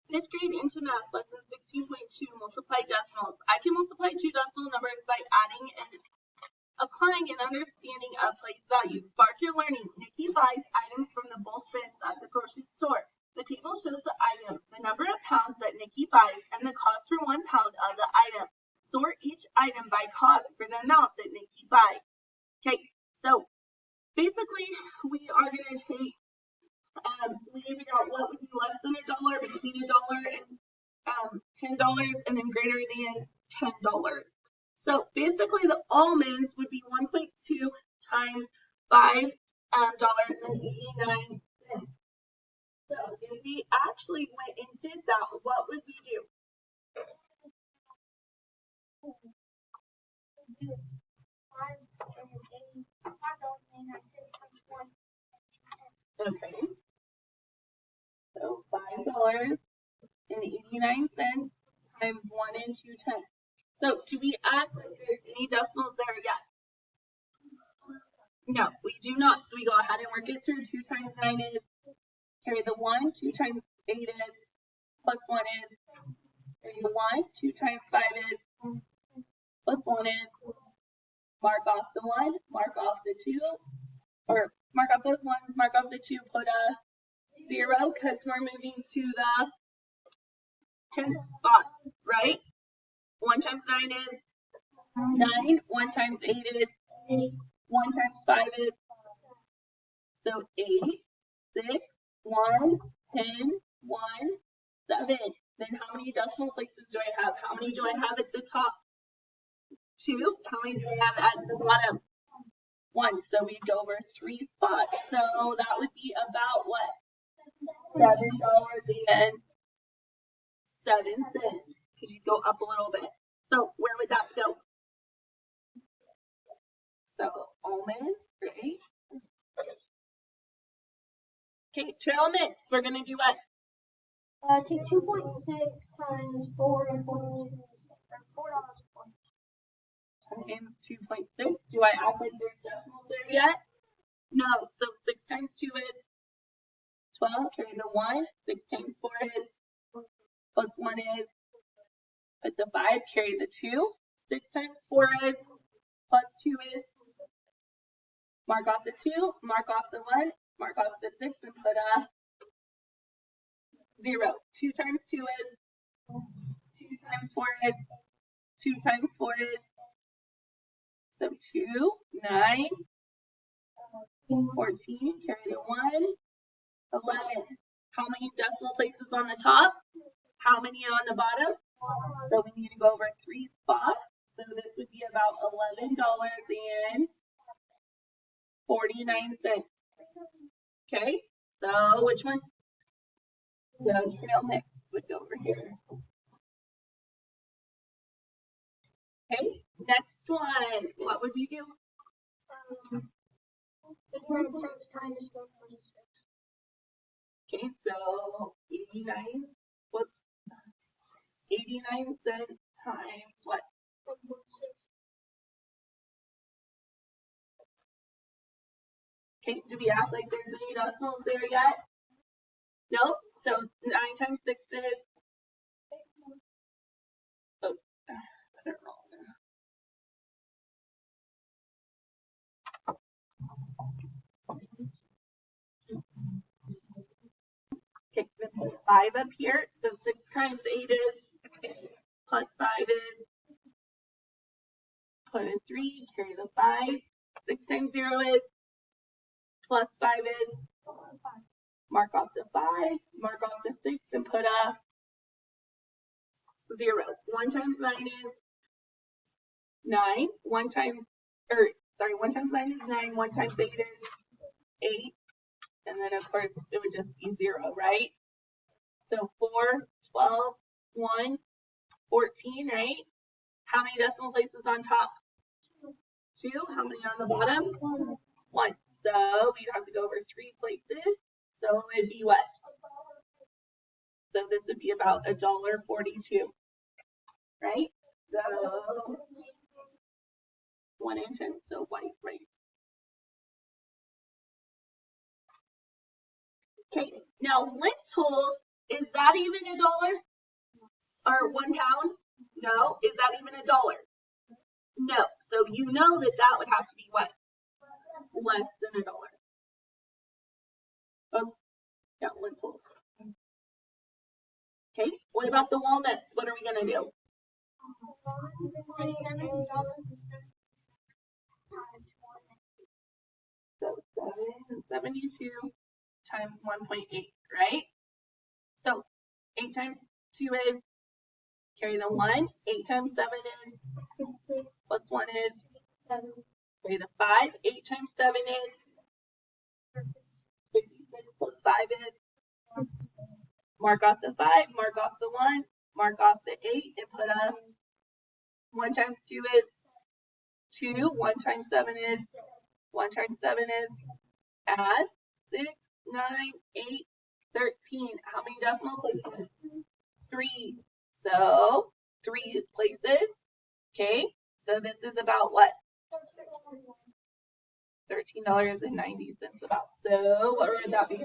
Fifth grade into math lesson 16.2, multiply decimals. I can multiply two decimal numbers by adding and applying an understanding of place values. Spark your learning. Nikki buys items from the bulk bins at the grocery store. The table shows the item, the number of pounds that Nikki buys, and the cost for 1 pound of the item. Sort each item by cost for the amount that Nikki buys. Okay, so basically we are going to take we need to figure out what would be less than $1, between $1 and $10, and then greater than $10. So basically, the almonds would be 1.2 times $5.89. So if we actually went and did that, what would we do? Okay. So $5.89 times 1 and 2/10. So do we add any decimals there yet? No, we do not. So we go ahead and work it through. 2 times 9 is, carry the 1, 2 times 8 is, plus 1 is, carry the 1, 2 times 5 is, plus 1 is, mark off the 1, mark off the 2, or mark off both 1s, mark off the 2, put a 0 because we're moving to the 10th spot, right? 1 times 9 is 9, 1 times 8 is 1 times 5 is, so 8, 6, 1, 10, 1, 7. Then how many decimal places do I have? How many do I have at the top? 2. How many do I have at the bottom? 1. So we'd go over 3 spots. So that would be about what? $7.07, because you go up a little bit. So where would that go? So almond, right? Okay, trail mix. We're gonna do what? Take 2.6 times 4 and 42, or $4.40. Times 2.6. Do I act like there's decimals there yet? No. So 6 times 2 is 12. Carry the 1. 6 times 4 is, plus 1 is, put the 5. Carry the 2. 6 times 4 is, plus 2 is, mark off the 2, mark off the 1, mark off the 6, and put a 0. 2 times 2 is, 2 times 4 is, 2 times 4 is, so 2, 9, 14, carry the 1, 11. How many decimal places on the top? How many on the bottom? So we need to go over 3 spots. So this would be about $11.49. Okay, so which one? So trail mix would go over here. Okay, next one. What would we do? 6 times 46. Okay, so 89, whoops, 89 cents times what? 1.6. Okay, do we act like there's any decimals there yet? Nope. So 9 times 6 is, oh, I don't know. Okay, then put 5 up here. So 6 times 8 is, plus 5 is, put a 3, carry the 5. 6 times 0 is, plus 5 is, mark off the 5, mark off the 6, and put a 0. 1 times 9 is 9. 1 times 9 is 9. 1 times 8 is 8. And then, of course, it would just be 0, right? So 4, 12, 1, 14, right? How many decimal places on top? 2. How many on the bottom? 1. So we'd have to go over 3 places. So it would be what? So this would be about $1.42, right? So 1 and 10, so white, right? Okay, now lentils Is that even $1? Or 1 pound? No. Is that even $1? No. So you know that that would have to be what? Less than $1. Oops. Got one total. Okay. What about the walnuts? What are we gonna do? So 772 times 1.8, right? So 8 times 2 is, carry the 1, 8 times 7 is, plus 1 is, carry the 5, 8 times 7 is, 56 plus 5 is, mark off the 5, mark off the 1, mark off the 8, and put a 1 times 2 is 2, 1 times 7 is, 1 times 7 is, add 6, 9, 8, 13. How many decimal places? 3. So 3 places. Okay. So this is about what? $13.90 about. So what would that be?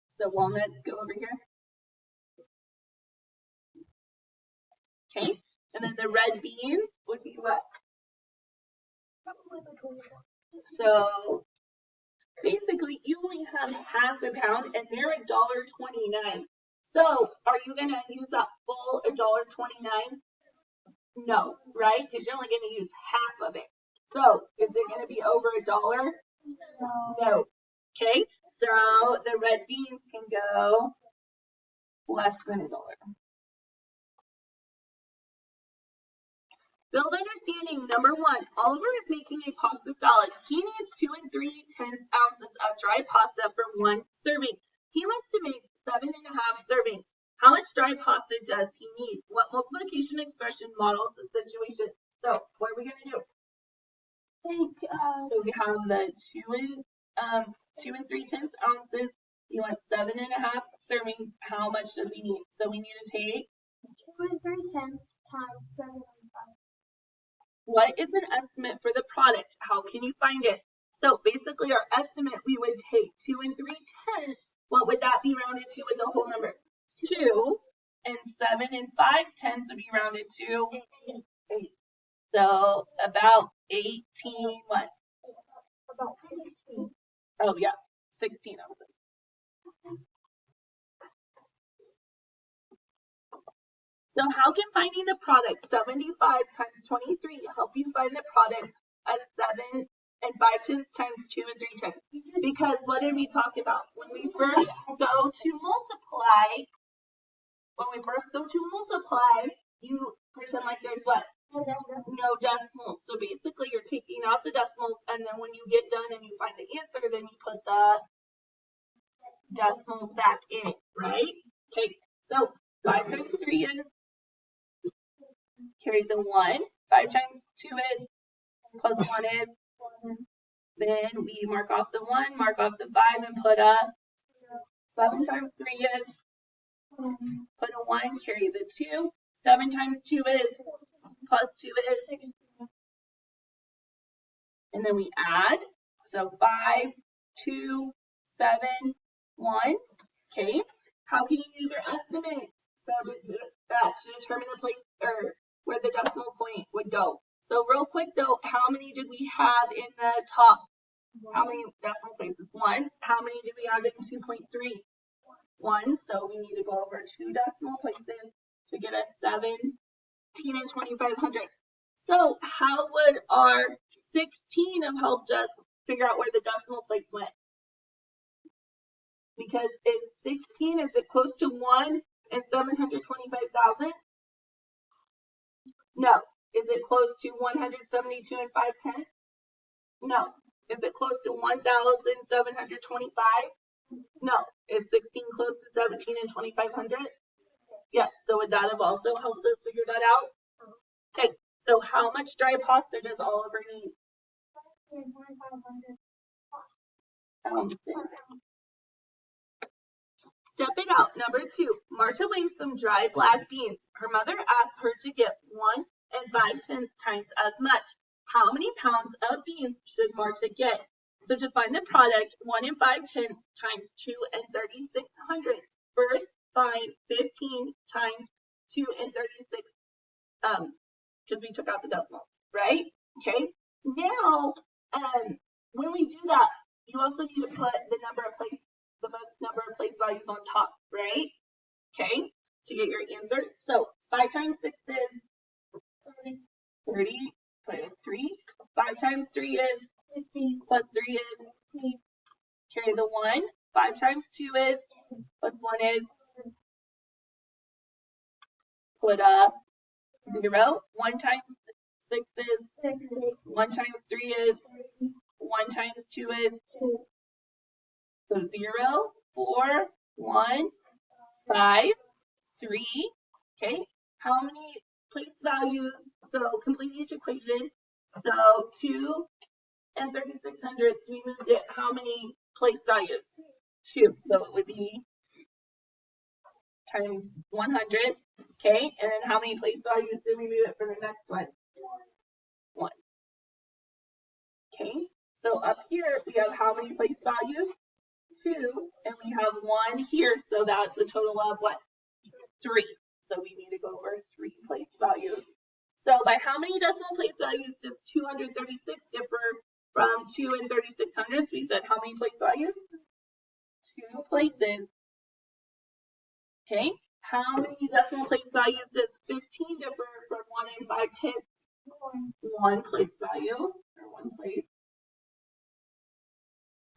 So walnuts go over here. Okay. And then the red beans would be what? So basically you only have half a pound and they're $1.29. So are you gonna use that full $1.29? No, right? Because you're only gonna use half of it. So is it gonna be over $1? No. Okay, so the red beans can go less than $1. Build understanding. Number 1, Oliver is making a pasta salad. He needs 2 3/10 ounces of dry pasta for 1 serving. He wants to make 7.5 servings. How much dry pasta does he need? What multiplication expression models the situation? So what are we gonna do? So we have the 2 3/10 ounces. He wants 7.5 servings. How much does he need? So we need to take 2 3/10 times 7.5. What is an estimate for the product? How can you find it? So basically our estimate, we would take 2 3/10. What would that be rounded to with the whole number? 2, and 7 5/10 would be rounded to 8. So about 18, what? About 16. Oh yeah, 16 ounces. So how can finding the product 75 times 23 help you find the product of 7 5/10 times 2 3/10? Because what did we talk about? When we first go to multiply, you pretend like there's what? No decimals. So basically you're taking out the decimals, and then when you get done and you find the answer, then you put the decimals back in, right? Okay, so 5 times 3 is, carry the 1, 5 times 2 is, plus 1 is, then we mark off the 1, mark off the 5, and put a 7 times 3 is, put a 1, carry the 2, 7 times 2 is, plus 2 is, and then we add, so 5, 2, 7, 1, okay. How can you use your estimate? So to determine the place, or where the decimal point would go. So real quick though, how many did we have in the top? How many decimal places? 1. How many did we have in 2.3? 1. So we need to go over 2 decimal places to get us 17 and 2500. So how would our 16 have helped us figure out where the decimal place went? Because it's 16, is it close to 1 and 725,000? No. Is it close to 172 and 5/10? No. Is it close to 1,725? No. Is 16 close to 17 and 2500? Yes. So would that have also helped us figure that out? Okay. So how much dry pasta does Oliver need? 2,500. Step it out. Number 2. Marta weighs some dry black beans. Her mother asked her to get 1 5/10 times as much. How many pounds of beans should Marta get? So to find the product, 1 5/10 times 2 3600 first find 15 times 2 36, because we took out the decimals, right? Okay. Now, when we do that, you also need to put the most number of place values on top, right? Okay, to get your answer. So 5 times 6 is 30, put in 3. 5 times 3 is 15. plus 3 is 15. carry the 1. 5 times 2 is plus 1 is put a 0. 1 times 6 is 6. 1 times 3 is 1 times 2 is 2. so 0, 4, 1, 5, 3. Okay, how many place values? So complete each equation. So 2 and 3600, we moved it how many place values? 2. So it would be times 100. Okay, and then how many place values did we move it for the next one? 1. Okay, so up here we have how many place values? 2, and we have 1 here, so that's a total of what? 3. So we need to go over 3 place values. So by how many decimal place values does 236 differ from 2 and 3600? We said how many place values? 2 places. Okay, how many decimal place values does 15 differ from 1 and 5/10? 1 place value, or 1 place.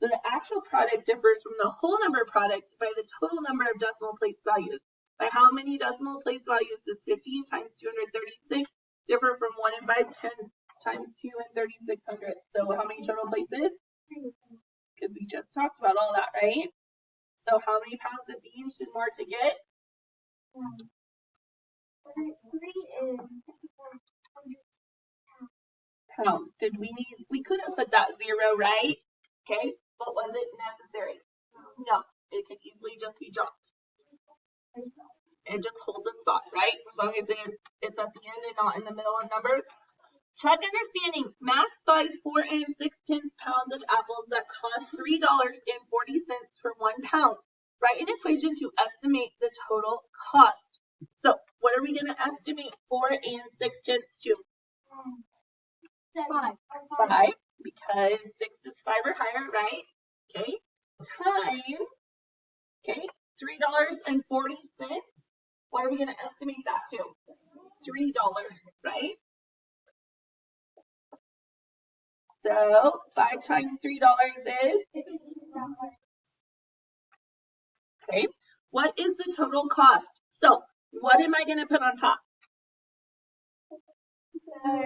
The actual product differs from the whole number product by the total number of decimal place values. By how many decimal place values does 15 times 236 differ from 1 and 5/10 times 2 and 3600? So how many total places? Because we just talked about all that, right? So how many pounds of beans should Marta get? 3 is Pounds. Did we could have put that 0, right? Okay, but was it necessary? No, it could easily just be dropped. It just holds a spot, right? As long as it's at the end and not in the middle of numbers. Check understanding. Max buys 4 6/10 pounds of apples that cost $3.40 for 1 pound. Write an equation to estimate the total cost. So what are we going to estimate 4 6/10 to? 5. 5, because 6 is 5 or higher, right? Okay, times, okay, $3.40. What are we going to estimate that to? $3, right? So 5 times $3 is, okay, what is the total cost? So what am I going to put on top? $3.40.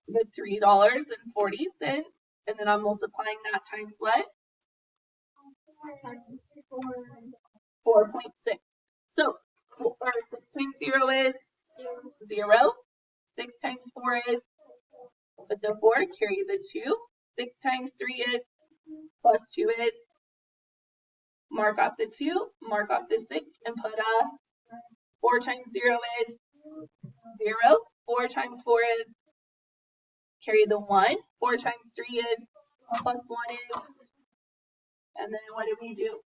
The $3.40, and then I'm multiplying that times what? 4.6. So 6 times 0 is 0. 6 times 4 is, put the 4, carry the 2. 6 times 3 is, plus 2 is, mark off the 2, mark off the 6, and put a 4 times 0 is 0. 4 times 4 is, carry the 1. 4 times 3 is, plus 1 is, and then what do we do?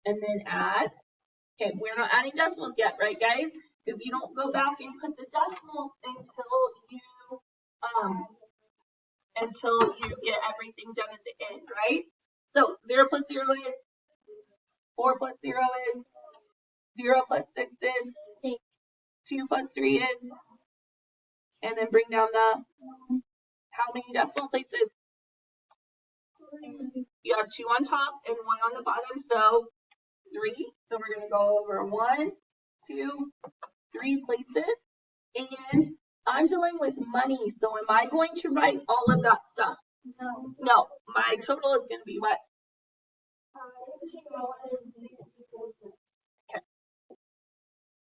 And then add. Okay, we're not adding decimals yet, right, guys? Because you don't go back and put the decimals until you get everything done at the end, right? So 0 plus 0 is 4 plus 0 is 0 plus 6 is 6. 2 plus 3 is, and then bring down the how many decimal places? You have 2 on top and 1 on the bottom, so 3. So we're going to go over 1, 2, 3 places. And I'm dealing with money, so am I going to write all of that stuff? No. No, my total is going to be what?